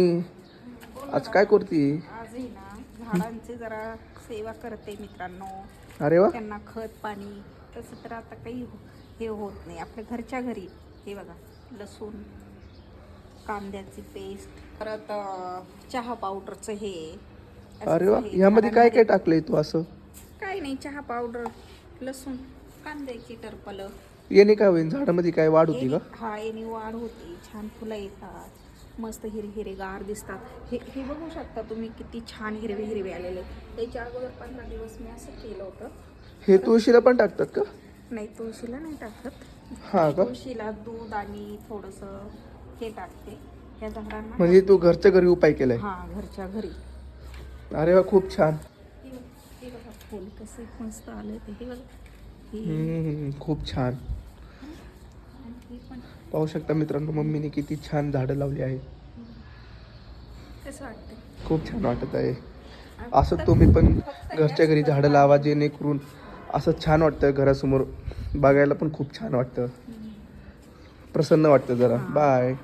आज काय करती? आजही ना झाडांची जरा सेवा करते मित्रांनो. अरे वा. त्यांना खत पाणी तसं तर आता काही हे होत नाही. आपल्या घरच्या घरी हे बघा, लसूण, कांद्याची पेस्ट, परत चहा पावडरचं हे असं अरे वा, हे ह्यामध्ये काय काय झाडांमध्ये टाकलंय तू असं? काही नाही, चहा पावडर, लसूण, कांद्याची टरपलं. याने काय होईल? झाडामध्ये काय वाढ होती का? हा, याने वाढ होती, छान फुलं येतात, मस्त हिरवे गार दिसतात. हे हे बघू शकता तुम्ही किती छान हिरवे हिरवे आलेले. त्याच्या अगोदर 15 दिवस मी असं केलं होतं. हे तुळशीला पण टाकतात का? नाही, तुळशीला नाही टाकत. हा का? तुळशीला दूध आणि थोडंसं हे टाकते ह्या झाडांना. म्हणजे तू घरच्या घरी उपाय केलाय? हा, घरच्या घरी. अरे वा, खूप छान. हे बघा फुल कसं मस्त आलं ते. हे बघा, खूप छान. हे पण पाहू शकता मित्रांनो, मम्मीने किती छान झाडं लावली आहे. कसं वाटतं? खूप छान वाटत आहे. असं तुम्ही पण घरच्या घरी झाडं लावा, जेणेकरून असं छान वाटतं. घरासमोर बघायला पण खूप छान वाटतं, प्रसन्न वाटतं जरा. बाय.